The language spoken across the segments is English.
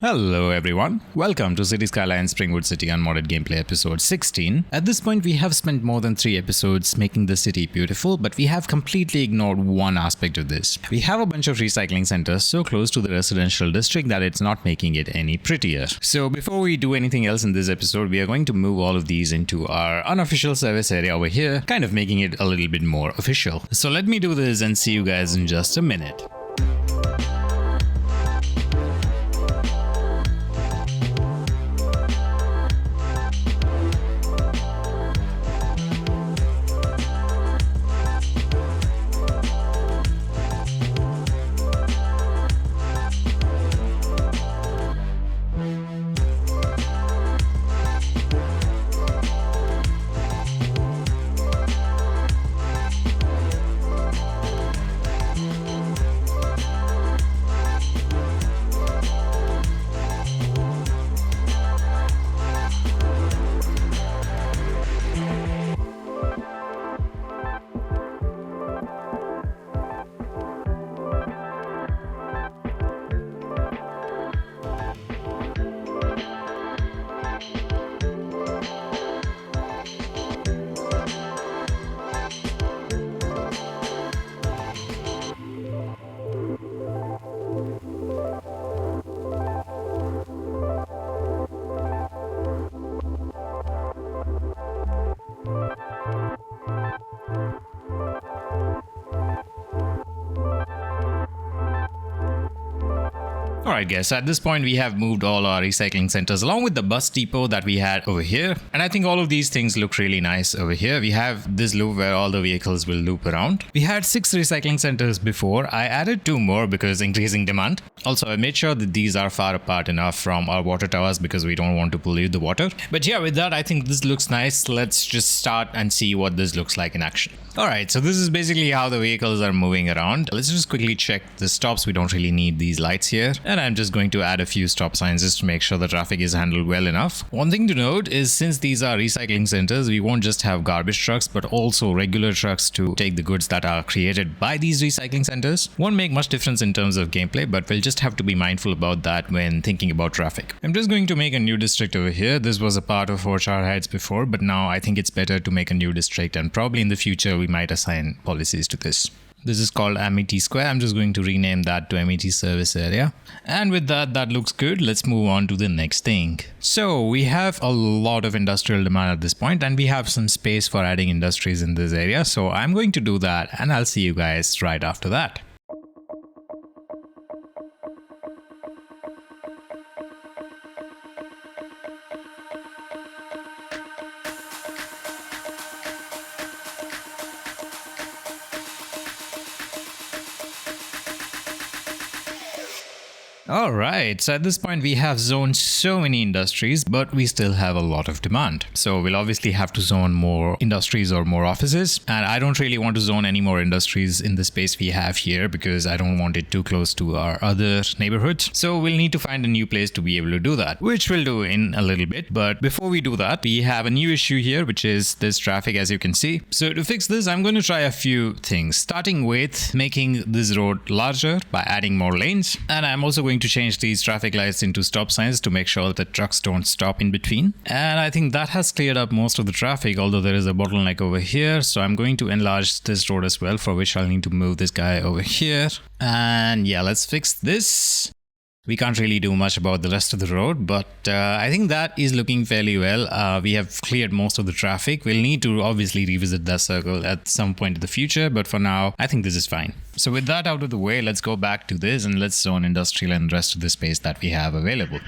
Hello everyone, welcome to City Skylines Springwood City Unmodded Gameplay episode 16. At this point we have spent more than 3 episodes making the city beautiful, but we have completely ignored one aspect of this. We have a bunch of recycling centers so close to the residential district that it's not making it any prettier. So before we do anything else in this episode, we are going to move all of these into our unofficial service area over here, kind of making it a little bit more official. So let me do this and see you guys in just a minute. Alright guys, so at this point we have moved all our recycling centers along with the bus depot that we had over here, and I think all of these things look really nice over here. We have this loop where all the vehicles will loop around. We had 6 recycling centers before. I added 2 more because increasing demand. Also, I made sure that these are far apart enough from our water towers because we don't want to pollute the water. But yeah, with that I think this looks nice. Let's just start and see what this looks like in action. Alright, so this is basically how the vehicles are moving around. Let's just quickly check the stops. We don't really need these lights here. And I'm just going to add a few stop signs just to make sure the traffic is handled well enough. One thing to note is since these are recycling centers, we won't just have garbage trucks but also regular trucks to take the goods that are created by these recycling centers. Won't make much difference in terms of gameplay, but we'll just have to be mindful about that when thinking about traffic. I'm just going to make a new district over here. This was a part of Orchard Heights before, but now I think it's better to make a new district, and probably in the future we might assign policies to this. This is called Amity Square. I'm just going to rename that to Amity Service Area. And with that looks good. Let's move on to the next thing. So we have a lot of industrial demand at this point, and we have some space for adding industries in this area. So I'm going to do that, and I'll see you guys right after that. Alright, so at this point we have zoned so many industries, but we still have a lot of demand. So we'll obviously have to zone more industries or more offices, and I don't really want to zone any more industries in the space we have here because I don't want it too close to our other neighborhoods. So we'll need to find a new place to be able to do that, which we'll do in a little bit. But before we do that, we have a new issue here, which is this traffic, as you can see. So to fix this, I'm going to try a few things, starting with making this road larger by adding more lanes, and I'm also going to change these traffic lights into stop signs to make sure that trucks don't stop in between. And I think that has cleared up most of the traffic, although there is a bottleneck over here. So I'm going to enlarge this road as well, for which I'll need to move this guy over here. And yeah, let's fix this. We can't really do much about the rest of the road, but I think that is looking fairly well. We have cleared most of the traffic. We'll need to obviously revisit that circle at some point in the future, but for now, I think this is fine. So with that out of the way, let's go back to this and let's zone industrial and rest of the space that we have available.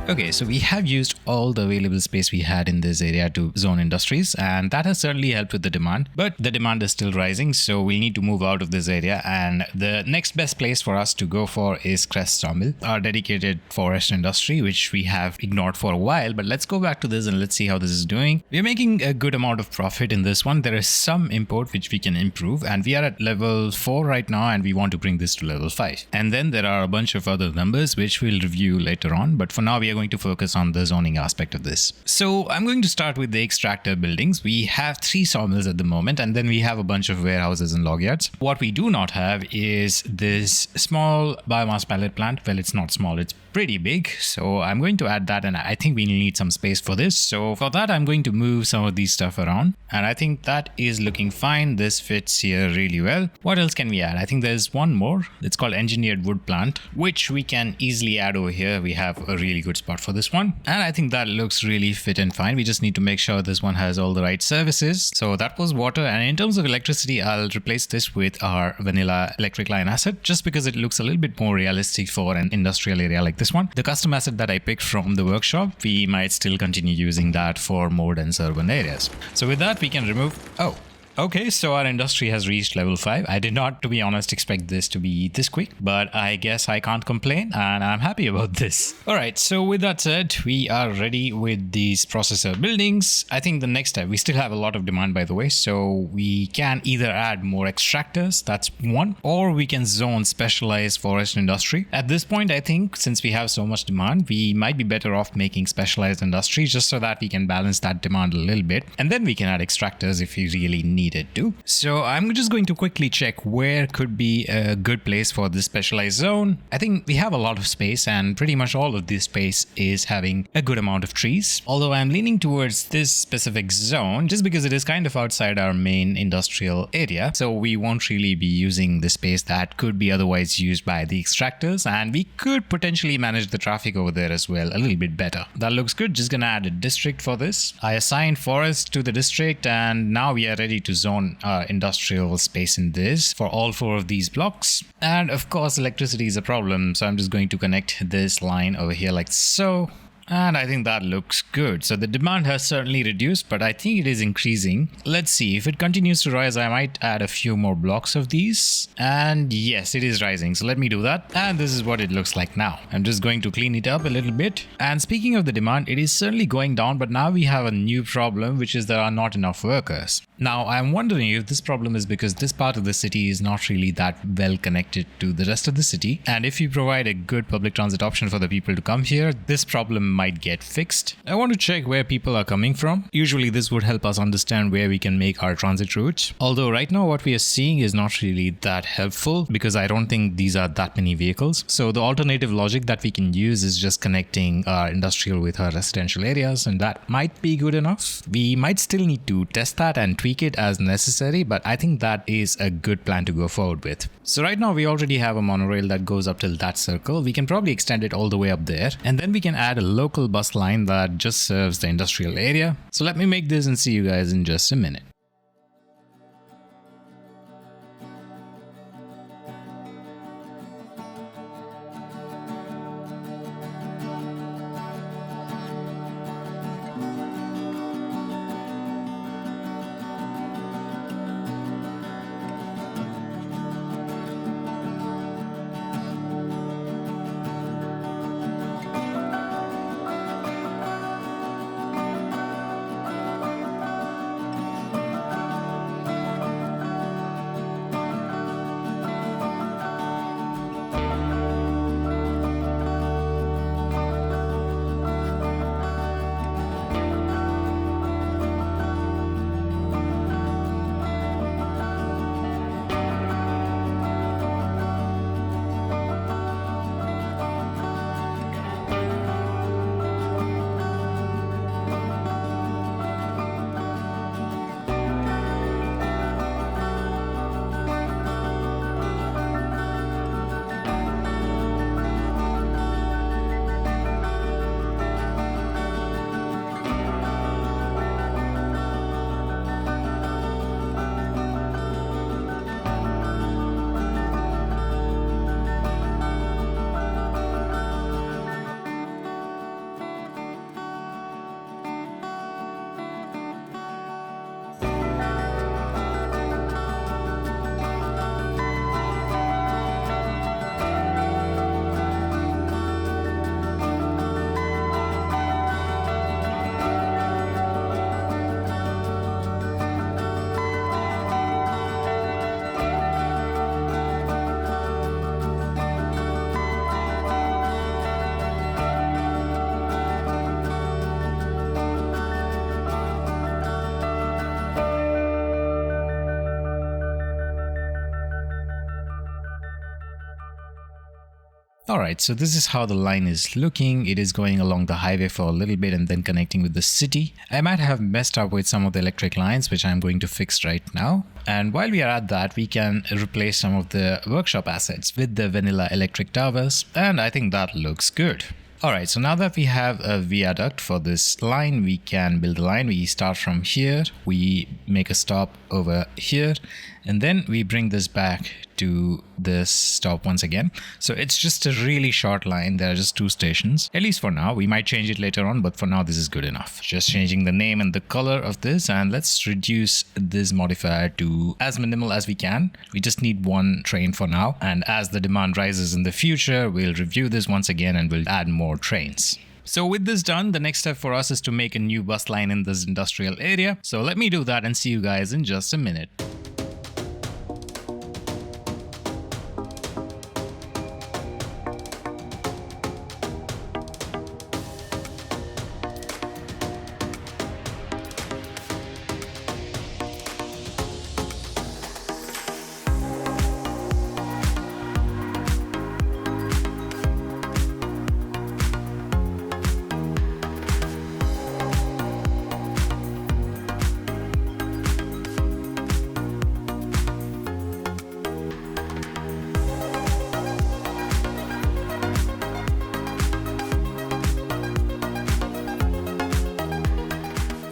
Okay, so we have used all the available space we had in this area to zone industries, and that has certainly helped with the demand, but the demand is still rising, so we need to move out of this area, and the next best place for us to go for is Crest Sawmill, our dedicated forest industry, which we have ignored for a while. But let's go back to this and let's see how this is doing. We're making a good amount of profit in this one. There is some import which we can improve, and we are at level 4 right now, and we want to bring this to level 5. And then there are a bunch of other numbers which we'll review later on, but for now we are going to focus on the zoning aspect of this. So I'm going to start with the extractor buildings. We have 3 sawmills at the moment, and then we have a bunch of warehouses and log yards. What we do not have is this small biomass pellet plant. Well, it's not small, it's pretty big, so I'm going to add that, and I think we need some space for this. So for that, I'm going to move some of these stuff around, and I think that is looking fine. This fits here really well. What else can we add? I think there's one more. It's called engineered wood plant, which we can easily add over here. We have a really good spot for this one, and I think that looks really fit and fine. We just need to make sure this one has all the right services. So that was water, and in terms of electricity, I'll replace this with our vanilla electric line asset, just because it looks a little bit more realistic for an industrial area like this one. The custom asset that I picked from the workshop, we might still continue using that for more dense urban areas. So with that, we can remove... Oh, okay, so our industry has reached level 5. I did not, to be honest, expect this to be this quick, but I guess I can't complain, and I'm happy about this. Alright, so with that said, we are ready with these processor buildings. I think the next step, we still have a lot of demand, by the way, so we can either add more extractors, that's one, or we can zone specialized forest industry. At this point, I think since we have so much demand, we might be better off making specialized industries just so that we can balance that demand a little bit, and then we can add extractors if we really need it too. So I'm just going to quickly check where could be a good place for this specialized zone. I think we have a lot of space, and pretty much all of this space is having a good amount of trees. Although I'm leaning towards this specific zone just because it is kind of outside our main industrial area. So we won't really be using the space that could be otherwise used by the extractors, and we could potentially manage the traffic over there as well a little bit better. That looks good. Just gonna add a district for this. I assigned forest to the district, and now we are ready to zone industrial space in this for all 4 of these blocks. And of course, electricity is a problem, so I'm just going to connect this line over here like so. And I think that looks good. So the demand has certainly reduced, but I think it is increasing. Let's see, if it continues to rise, I might add a few more blocks of these. And yes, it is rising. So let me do that. And this is what it looks like now. I'm just going to clean it up a little bit. And speaking of the demand, it is certainly going down, but now we have a new problem, which is there are not enough workers. Now, I'm wondering if this problem is because this part of the city is not really that well connected to the rest of the city. And if you provide a good public transit option for the people to come here, this problem might get fixed. I want to check where people are coming from. Usually this would help us understand where we can make our transit routes. Although right now what we are seeing is not really that helpful because I don't think these are that many vehicles. So the alternative logic that we can use is just connecting our industrial with our residential areas, and that might be good enough. We might still need to test that and tweak it as necessary, but I think that is a good plan to go forward with. So right now we already have a monorail that goes up till that circle. We can probably extend it all the way up there, and then we can add a local bus line that just serves the industrial area. So let me make this and see you guys in just a minute. Alright, so this is how the line is looking. It is going along the highway for a little bit and then connecting with the city. I might have messed up with some of the electric lines, which I'm going to fix right now. And while we are at that, we can replace some of the workshop assets with the vanilla electric towers, and I think that looks good. Alright, so now that we have a viaduct for this line, we can build a line. We start from here, we make a stop over here, and then we bring this back to this stop once again. So it's just a really short line. There are just 2 stations, at least for now. We might change it later on, but for now this is good enough. Just changing the name and the color of this, and let's reduce this modifier to as minimal as we can. We just need 1 train for now, and as the demand rises in the future, we'll review this once again and we'll add more trains. So with this done, the next step for us is to make a new bus line in this industrial area. So let me do that and see you guys in just a minute.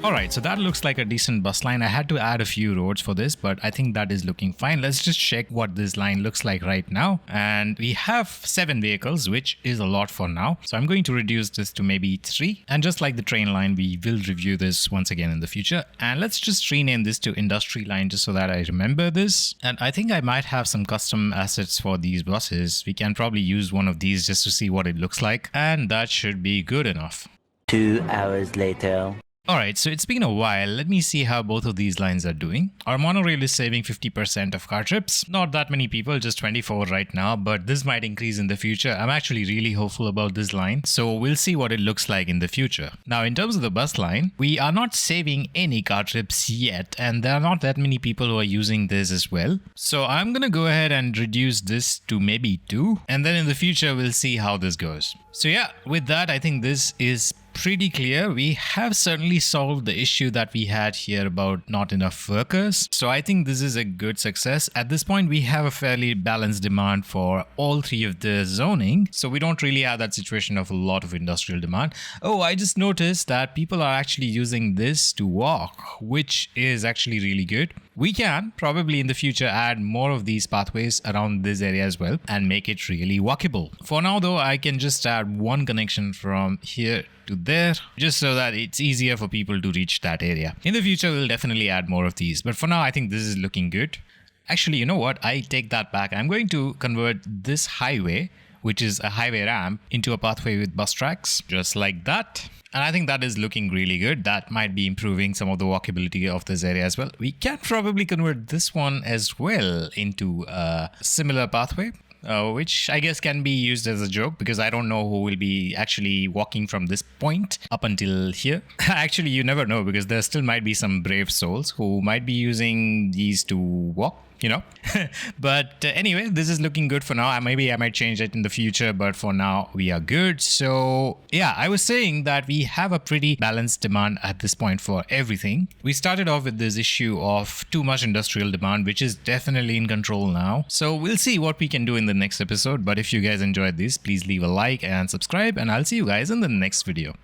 Alright, so that looks like a decent bus line. I had to add a few roads for this, but I think that is looking fine. Let's just check what this line looks like right now. And we have 7 vehicles, which is a lot for now. So I'm going to reduce this to maybe 3. And just like the train line, we will review this once again in the future. And let's just rename this to industry line just so that I remember this. And I think I might have some custom assets for these buses. We can probably use one of these just to see what it looks like. And that should be good enough. 2 hours later. Alright, so it's been a while. Let me see how both of these lines are doing. Our monorail is saving 50% of car trips. Not that many people, just 24 right now, but this might increase in the future. I'm actually really hopeful about this line, so we'll see what it looks like in the future. Now, in terms of the bus line, we are not saving any car trips yet, and there are not that many people who are using this as well. So I'm gonna go ahead and reduce this to maybe 2, and then in the future, we'll see how this goes. So yeah, with that, I think this is pretty clear. We have certainly solved the issue that we had here about not enough workers. So I think this is a good success. At this point, we have a fairly balanced demand for all 3 of the zoning. So we don't really have that situation of a lot of industrial demand. Oh, I just noticed that people are actually using this to walk, which is actually really good. We can probably in the future add more of these pathways around this area as well and make it really walkable. For now though, I can just add 1 connection from here to there, just so that it's easier for people to reach that area. In the future, we'll definitely add more of these, but for now, I think this is looking good. Actually, you know what? I take that back. I'm going to convert this highway, which is a highway ramp, into a pathway with bus tracks, just like that. And I think that is looking really good. That might be improving some of the walkability of this area as well. We can probably convert this one as well into a similar pathway. Which I guess can be used as a joke because I don't know who will be actually walking from this point up until here. Actually, you never know because there still might be some brave souls who might be using these to walk. You know, but anyway, this is looking good for now. Maybe I might change it in the future, but for now we are good. So yeah, I was saying that we have a pretty balanced demand at this point for everything. We started off with this issue of too much industrial demand, which is definitely in control now. So we'll see what we can do in the next episode. But if you guys enjoyed this, please leave a like and subscribe, and I'll see you guys in the next video.